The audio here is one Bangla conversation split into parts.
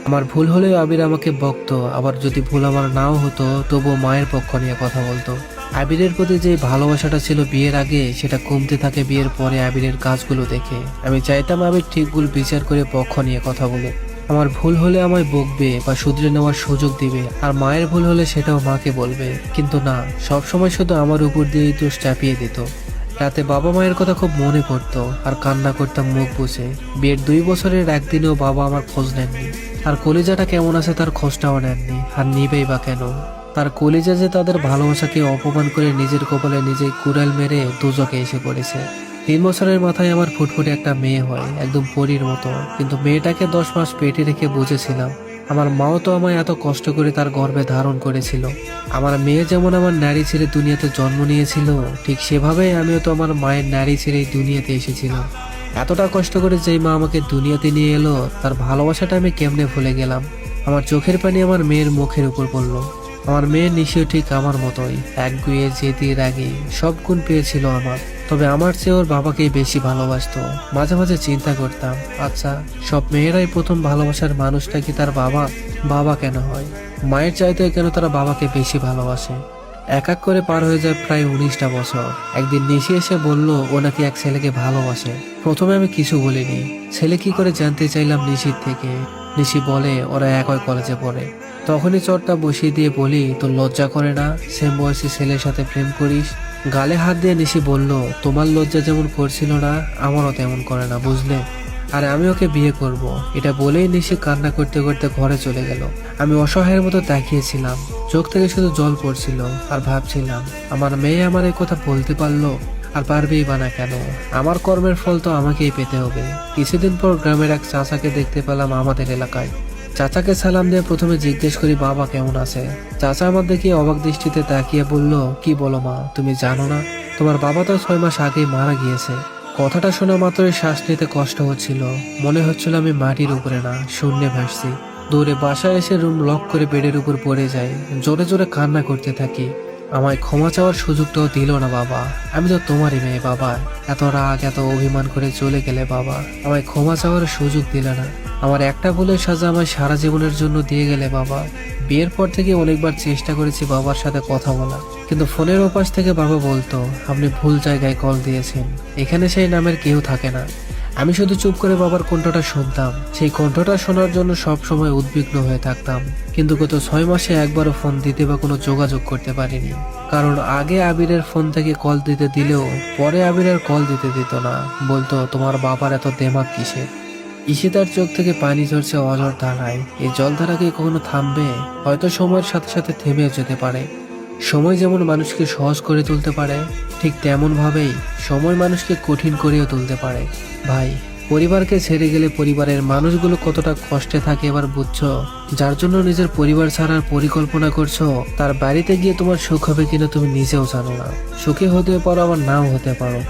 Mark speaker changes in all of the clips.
Speaker 1: আমার ভুল হলেও আবির আমাকে বকতো, আবার যদি ভুল আমার নাও হতো তবুও মায়ের পক্ষ নিয়ে কথা বলতো। আবিরের প্রতি যে ভালোবাসাটা ছিল বিয়ের আগে সেটা কমতে থাকে বিয়ের পরে আবিরের কাজগুলো দেখে। আমি চাইতাম আবির ঠিক ভুল বিচার করে পক্ষ নিয়ে কথা বলুক। আমার ভুল হলে আমায় বকবে বা শুধরে নেওয়ার সুযোগ দিবে, আর মায়ের ভুল হলে সেটাও মাকে বলবে। কিন্তু না, সবসময় শুধু আমার উপর দিয়েই দোষ চাপিয়ে দিত। রাতে বাবা মায়ের কথা খুব মনে পড়তো আর কান্না করতাম মুখ বুঝে। বিয়ের 2 বছরের একদিনেও বাবা আমার খোঁজ নেননি, আর কলিজাটা কেমন আছে তার খোঁজটাও নেননি। আর নিবেই বা কেন? তার কলিজা যে তাদের ভালোবাসাকে অপমান করে নিজের কপালে নিজেই কুড়াল মেরে দোজকে এসে পড়েছে। 3 বছরের মাথায় আমার ফুটফুটে একটা মেয়ে হয়, একদম পরীর মতো। কিন্তু মেয়েটাকে 10 মাস পেটে রেখে বুঝেছিলাম আমার মাও তো আমায় এত কষ্ট করে তার গর্ভে ধারণ করেছিল। আমার মেয়ে যেমন আমার নারী ছেড়ে দুনিয়াতে জন্ম নিয়েছিল, ঠিক সেভাবেই আমিও তো আমার মায়ের নারী ছেড়ে এই দুনিয়াতে এসেছিলাম। এতটা কষ্ট করে যেই মা আমাকে দুনিয়াতে নিয়ে এলো, তার ভালোবাসাটা আমি কেমনে ভুলে গেলাম। আমার চোখের পানি আমার মেয়ের মুখের উপর পড়লো। আমার মেয়ের নিশিও ঠিক আমার মতোই, একগুঁয়ে জেদি রাগী সব গুণ পেয়েছিল আমার। তবে আমার চেয়ে ওর বাবাকেই বেশি ভালোবাসতো। মাঝে মাঝে চিন্তা করতাম, আচ্ছা, সব মেয়েরাই প্রথম ভালোবাসার মানুষটা কি তার বাবা? বাবা কেন হয়? মায়ের চাইতে কেন তারা বাবাকে বেশি ভালোবাসে? এক এক করে পার হয়ে যায় প্রায় 19টা বছর। একদিন নিশি এসে বলল ও নাকি এক ছেলেকে ভালোবাসে। প্রথমে আমি কিছু বলিনি। ছেলে কি করে জানতে চাইলাম নিশির থেকে। নিশি বলে ওরা একই কলেজে পড়ে। তখনই চটটা বসিয়ে দিয়ে বলি, তোর লজ্জা করে না সেম বয়সী ছেলের সাথে প্রেম করিস? গালে হাত দিয়ে নিশি বলল, তোমার লজ্জা যেমন করছিল না আমারও তেমন করে না, বুঝলে? আর আমি ওকে বিয়ে করব, এটা বলেই নিশি কান্না করতে করতে ঘরে চলে গেল। আমি অসহায়ের মতো তাকিয়েছিলাম, চোখ থেকে শুধু জল পড়ছিল। আর ভাবছিলাম, আমার মেয়ে আমার এই কথা বলতে পারলো, আর পারবেই বা না কেন? আমার কর্মের ফল তো আমাকেই পেতে হবে। কিছুদিন পর গ্রামের এক চাচাকে দেখতে পেলাম আমাদের এলাকায়। চাচাকে সালাম দিয়ে প্রথমে জিজ্ঞেস করি বাবা কেমন আছে। চাচা আমার দেখে অবাক দৃষ্টিতে তাকিয়ে বলল, কি বলো মা, তুমি জানো না? তোমার বাবা তো 6 মাস আগেই মারা গিয়েছে। কথাটা শোনা মাত্রই শ্বাস নিতে কষ্ট হচ্ছিল। মনে হচ্ছিল আমি মাটির উপরে না, শূন্যে ভাসছি। দৌড়ে বাসায় এসে রুম লক করে বেডের উপর পড়ে যাই। জোরে জোরে কান্না করতে থাকি। আমায় ক্ষমা চাওয়ার সুযোগটাও দিল না বাবা। আমি তো তোমারই মেয়ে বাবা। এত রাগ, এত অভিমান করে চলে গেলে বাবা, আমায় ক্ষমা চাওয়ার সুযোগ দিলে না। আমার একটা ভুলের সাজা আমায় সারা জীবনের জন্য দিয়ে গেলে বাবা। বিয়ের পর থেকে অনেকবার চেষ্টা করেছি বাবার সাথে কথা বলা, কিন্তু ফোনের ওপাশ থেকে বাবা বলতো, আপনি ভুল জায়গায় কল দিয়েছেন, এখানে সেই নামের কেউ থাকে না। আমি শুধু চুপ করে বাবার কণ্ঠটা শুনতাম। সেই কণ্ঠটা শোনার জন্য সব সময় উদ্বিগ্ন হয়ে থাকতাম। কিন্তু গত 6 মাসে একবারও ফোন দিতে বা কোনো যোগাযোগ করতে পারিনি। কারণ আগে আবিরের ফোন থেকে কল দিতে দিলেও পরে আবিরের কল দিতে দিত না। বলতো, তোমার বাবার এত দেমাগ কিসে? ঈশিতার চোখ থেকে পানি ঝরছে অঝর ধারায়। এই জলধারা কি কখনো থামবে? হয়তো সময়ের সাথে সাথে থেমেও যেতে পারে। সময় যেমন মানুষকে সহজ করে তুলতে পারে, ঠিক তেমন ভাবেই সময় মানুষকে কঠিন করেও তুলতে পারে। ভাই, পরিবারকে ছেড়ে গেলে পরিবারের মানুষগুলো কতটা কষ্টে থাকে এবার বুঝছো? যার জন্য নিজের পরিবার ছাড়ার পরিকল্পনা করছো, তার বাড়িতে গিয়ে তোমার সুখ হবে কিনা তুমি নিজেও জানো না। সুখী হতে পারো, আবার নাও হতে পারো।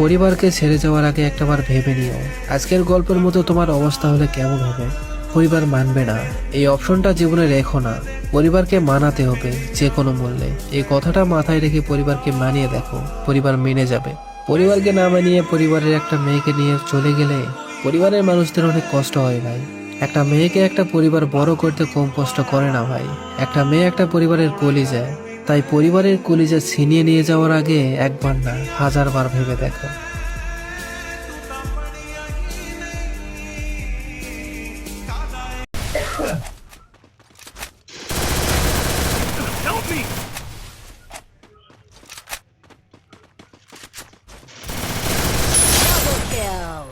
Speaker 1: পরিবারকে ছেড়ে যাওয়ার আগে একটাবার ভেবে নিও, আজকের গল্পের মতো তোমার অবস্থা হলে কেমন হবে। পরিবার মানবে না, এই অপশনটা জীবনে রেখো না। পরিবারকে মানাতে হবে যে কোনো মূল্যে। এই কথাটা মাথায় রেখে পরিবারকে মানিয়ে দেখো, পরিবার মেনে যাবে। পরিবারকে না মানিয়ে পরিবারের একটা মেয়েকে নিয়ে চলে গেলে পরিবারের মানুষদের অনেক কষ্ট হয় ভাই। একটা মেয়েকে একটা পরিবার বড় করতে কম কষ্ট করে না ভাই। একটা মেয়ে একটা পরিবারের কলিজা। তাই পরিবারের কলিজা ছিনিয়ে নিয়ে যাওয়ার আগে একবার না 1000 বার ভেবে দেখো।
Speaker 2: Help me!
Speaker 3: Double kill.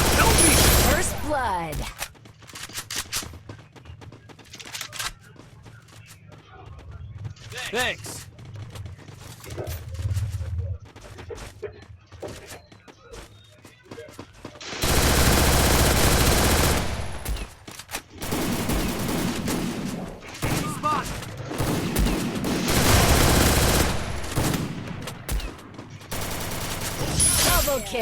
Speaker 2: Help me!
Speaker 3: First blood.
Speaker 2: Thanks. Spot.
Speaker 3: Double kill.